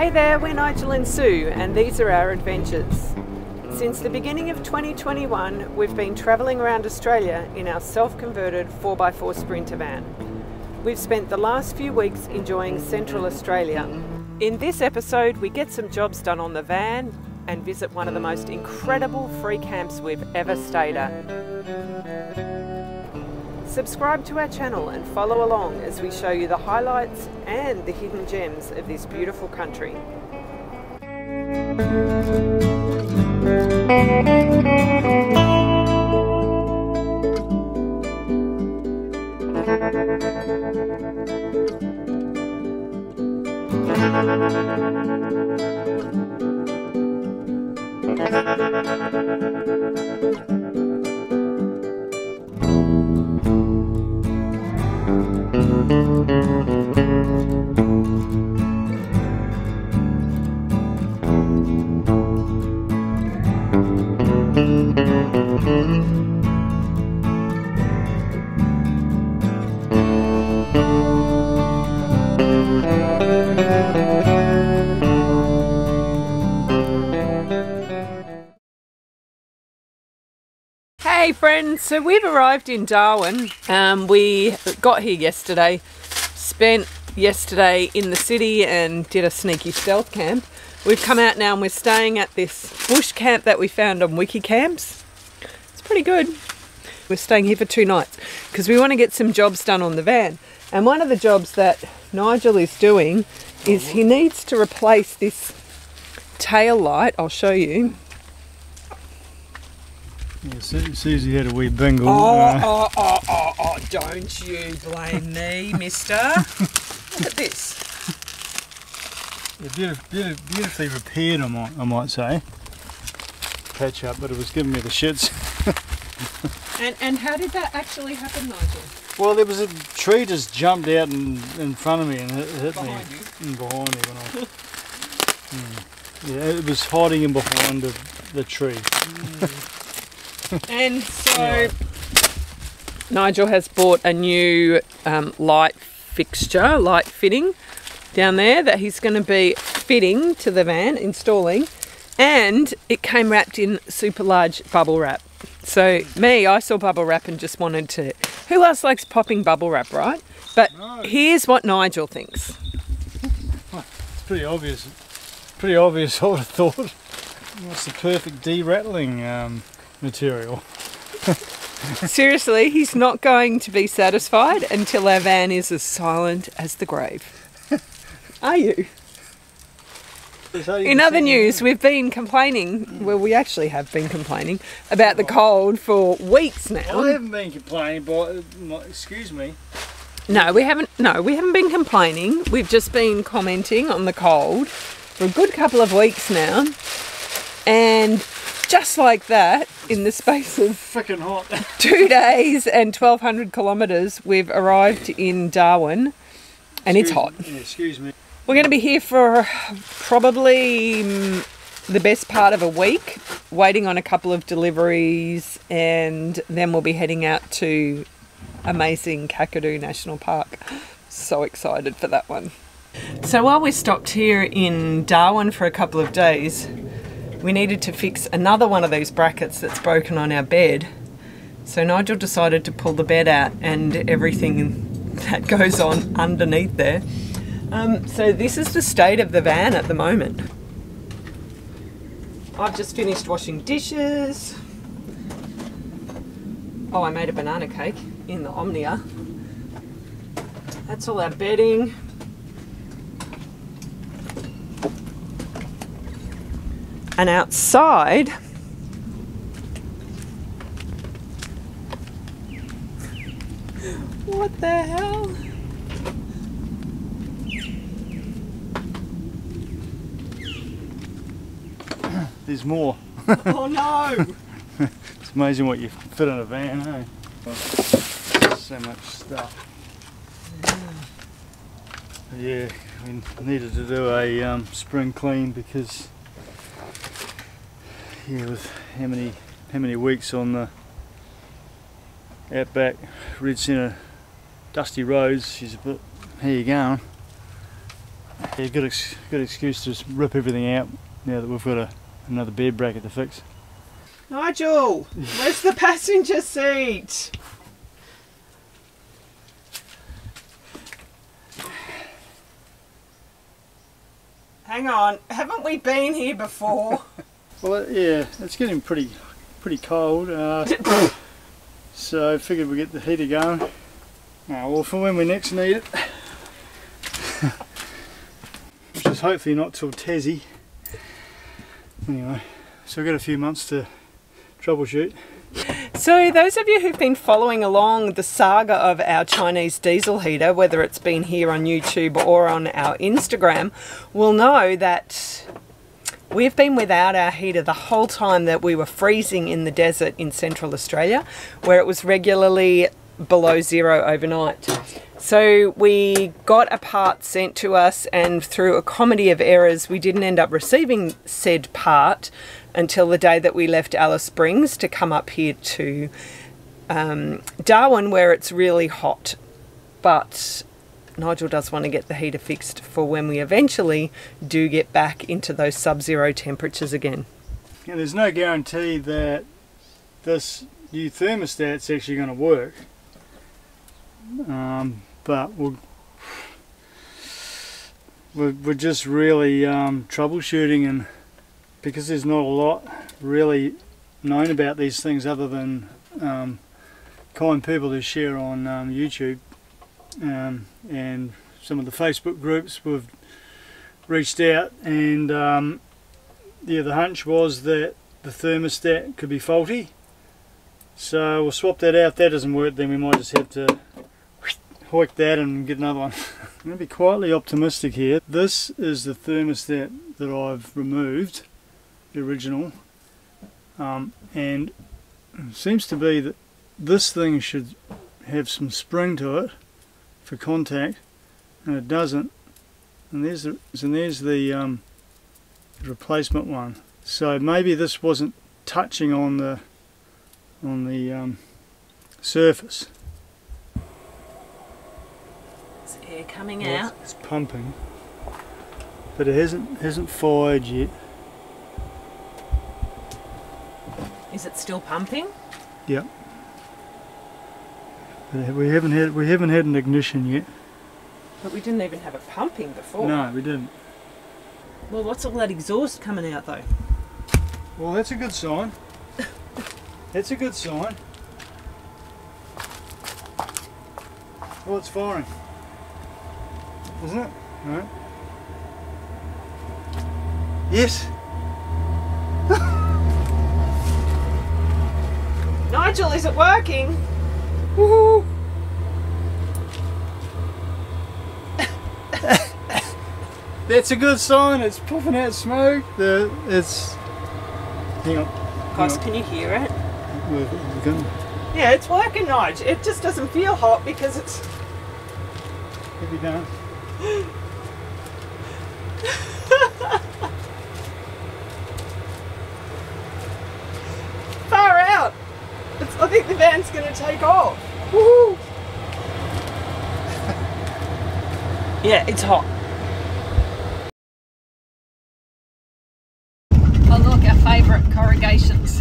Hey there, we're Nigel and Sue, and these are our adventures. Since the beginning of 2021, we've been travelling around Australia in our self-converted 4x4 Sprinter van. We've spent the last few weeks enjoying Central Australia. In this episode, we get some jobs done on the van and visit one of the most incredible free camps we've ever stayed at. Subscribe to our channel and follow along as we show you the highlights and the hidden gems of this beautiful country. Hey friends, so we've arrived in Darwin. We got here yesterday, spent yesterday in the city and did a sneaky stealth camp. We've come out now and we're staying at this bush camp that we found on Wiki Camps. It's pretty good. We're staying here for 2 nights because we want to get some jobs done on the van. And one of the jobs that Nigel is doing is he needs to replace this tail light. I'll show you. Yeah, Susie had a wee bingle. Oh, don't you blame me, mister. Look at this. Yeah, beautifully repaired, I might say. Patch up, but it was giving me the shits. And how did that actually happen, Nigel? Well, there was a tree just jumped out in front of me and hit Behind me. you? Behind me when I... Yeah, it was hiding in behind the tree. And so Nigel has bought a new light fitting down there that he's going to be fitting to the van, installing, and it came wrapped in super large bubble wrap. So I saw bubble wrap and just wanted to, who else likes popping bubble wrap, right? But no. Here's what Nigel thinks. It's pretty obvious, I would have thought. It's the perfect de-rattling material. Seriously, he's not going to be satisfied until our van is as silent as the grave. Are you? In other news, we've been complaining, well, we actually have been complaining about the cold for weeks now. Well, I haven't been complaining, but excuse me. No, we haven't been complaining. We've just been commenting on the cold for a good couple of weeks now. And just like that, in the space of freaking hot 2 days and 1,200 kilometres, we've arrived in Darwin, and it's hot. Excuse me. We're going to be here for probably the best part of a week, waiting on a couple of deliveries, and then we'll be heading out to amazing Kakadu National Park. So excited for that one. So while we stopped here in Darwin for a couple of days, we needed to fix another one of those brackets that's broken on our bed. So Nigel decided to pull the bed out and everything that goes on underneath there. So this is the state of the van at the moment. I've just finished washing dishes. Oh, I made a banana cake in the Omnia. That's all our bedding. And outside, what the hell? There's more. Oh no! It's amazing what you fit in a van, hey? So much stuff. Yeah, we needed to do a spring clean because, yeah, with how many weeks on the outback red centre dusty roads, she's a bit, how you going? Yeah, good excuse to just rip everything out now that we've got another bed bracket to fix. Nigel, where's the passenger seat? Hang on, haven't we been here before? Well, yeah, it's getting pretty cold, so I figured we'd get the heater going. Well, for when we next need it, which is hopefully not till Tassie. Anyway, so we've got a few months to troubleshoot. So those of you who've been following along the saga of our Chinese diesel heater, whether it's been here on YouTube or on our Instagram, will know that we've been without our heater the whole time that we were freezing in the desert in Central Australia, where it was regularly below zero overnight. So we got a part sent to us, and through a comedy of errors we didn't end up receiving said part until the day that we left Alice Springs to come up here to Darwin, where it's really hot. But Nigel does want to get the heater fixed for when we eventually do get back into those sub-zero temperatures again. Yeah, there's no guarantee that this new thermostat's actually going to work, but we're just really troubleshooting, and because there's not a lot really known about these things other than kind people who share on YouTube, and some of the Facebook groups, we've reached out, and yeah, the hunch was that the thermostat could be faulty, so we'll swap that out. If that doesn't work, then we might just have to hoik that and get another one. I'm going to be quietly optimistic here. This is the thermostat that I've removed, the original, and it seems to be that this thing should have some spring to it for contact, and it doesn't. And there's the replacement one. So maybe this wasn't touching on the surface. There's air coming out. It's pumping, but it hasn't fired yet. Is it still pumping? Yep. But we haven't had an ignition yet. But we didn't even have it pumping before. No, we didn't. Well, what's all that exhaust coming out though? Well, that's a good sign. That's a good sign. Well, it's firing, isn't it? No. Yes. Nigel, is it working? Woohoo! That's a good sign. It's puffing out smoke. It's. Hang on. Guys, can you hear it? We're good. Yeah, it's working, Nigel. It just doesn't feel hot because it's. Have you done? Far out. I think the van's going to take off. Woohoo! Yeah, it's hot. Oh look, our favourite corrugations.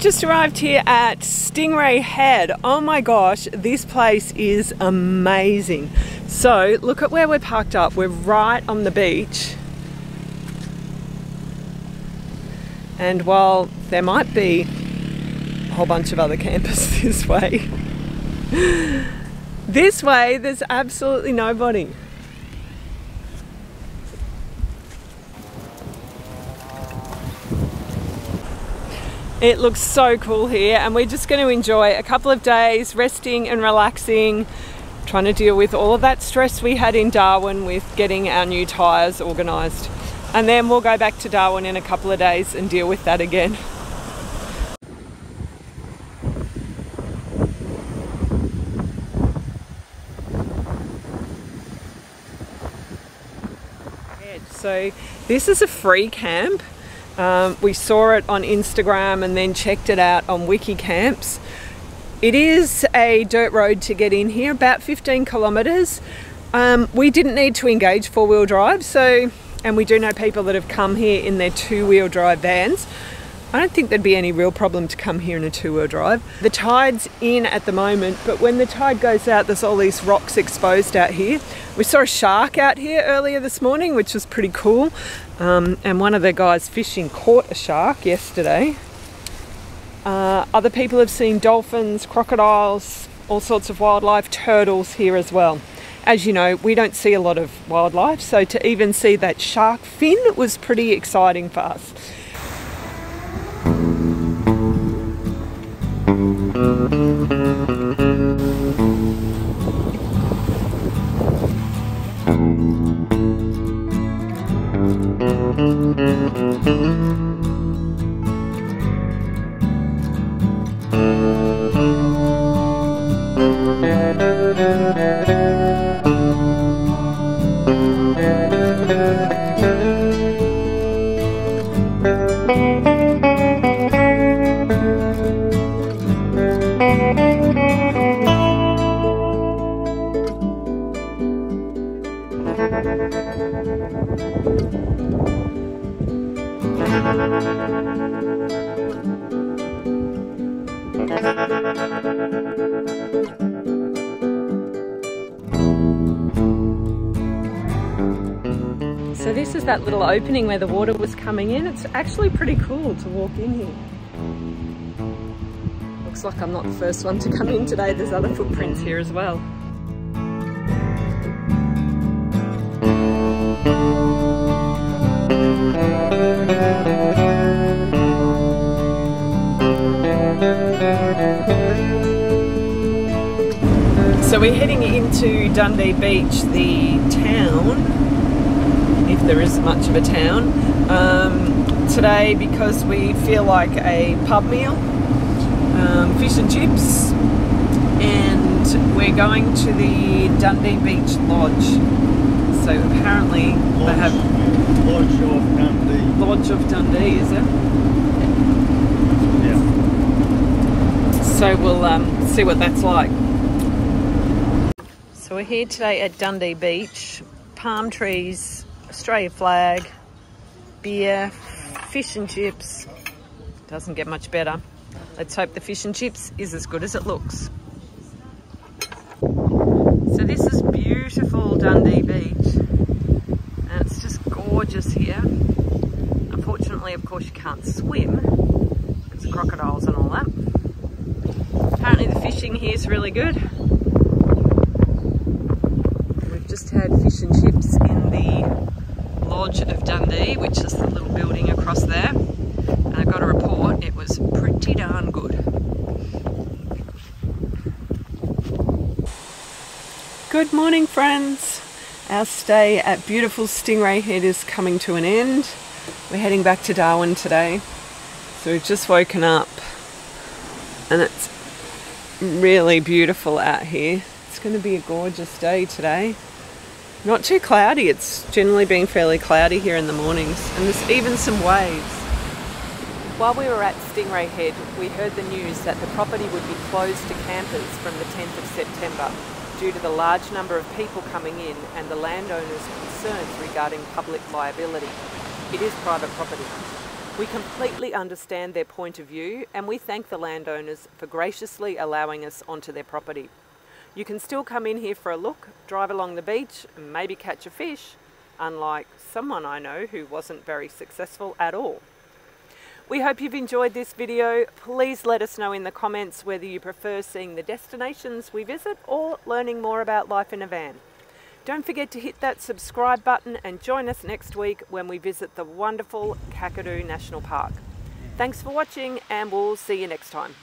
just arrived here at Stingray Head. Oh my gosh, this place is amazing. So look at where we're parked up. We're right on the beach. And while there might be a whole bunch of other campers this way, there's absolutely nobody. It looks so cool here, and we're just going to enjoy a couple of days resting and relaxing, trying to deal with all of that stress we had in Darwin with getting our new tyres organised. And then we'll go back to Darwin in a couple of days and deal with that again. So this is a free camp. We saw it on Instagram and then checked it out on Wikicamps. It is a dirt road to get in here, about 15 kilometres. We didn't need to engage four-wheel drive, and we do know people that have come here in their two-wheel drive vans. I don't think there'd be any real problem to come here in a two-wheel drive. The tide's in at the moment, but when the tide goes out, there's all these rocks exposed out here. We saw a shark out here earlier this morning, which was pretty cool. And one of the guys fishing caught a shark yesterday. Other people have seen dolphins, crocodiles, all sorts of wildlife, turtles here as well. As you know, we don't see a lot of wildlife, so to even see that shark fin was pretty exciting for us. So this is that little opening where the water was coming in. It's actually pretty cool to walk in here. Looks like I'm not the first one to come in today. There's other footprints here as well. So we're heading into Dundee Beach, the town, if there is much of a town, today because we feel like a pub meal, fish and chips, and we're going to the Dundee Beach Lodge. So apparently they have... Lodge of Dundee. Lodge of Dundee, is it? Yeah. So we'll see what that's like. So we're here today at Dundee Beach. Palm trees, Australia flag, beer, fish and chips. Doesn't get much better. Let's hope the fish and chips is as good as it looks. So this is beautiful Dundee Beach, and it's just gorgeous here. Unfortunately, of course, you can't swim because of crocodiles and all that. Apparently the fishing here is really good. We've just had fish and chips in the Lodge of Dundee, which is the little building across there. And I got a report, it was pretty darn good. Good morning, friends. Our stay at beautiful Stingray Head is coming to an end. We're heading back to Darwin today. So we've just woken up and it's really beautiful out here. It's going to be a gorgeous day today. Not too cloudy. It's generally been fairly cloudy here in the mornings, and there's even some waves. While we were at Stingray Head, we heard the news that the property would be closed to campers from the 10th of September due to the large number of people coming in and the landowners' concerns regarding public liability. It is private property. We completely understand their point of view and we thank the landowners for graciously allowing us onto their property. You can still come in here for a look, drive along the beach and maybe catch a fish, unlike someone I know who wasn't very successful at all. We hope you've enjoyed this video. Please let us know in the comments whether you prefer seeing the destinations we visit or learning more about life in a van. Don't forget to hit that subscribe button and join us next week when we visit the wonderful Kakadu National Park. Thanks for watching and we'll see you next time.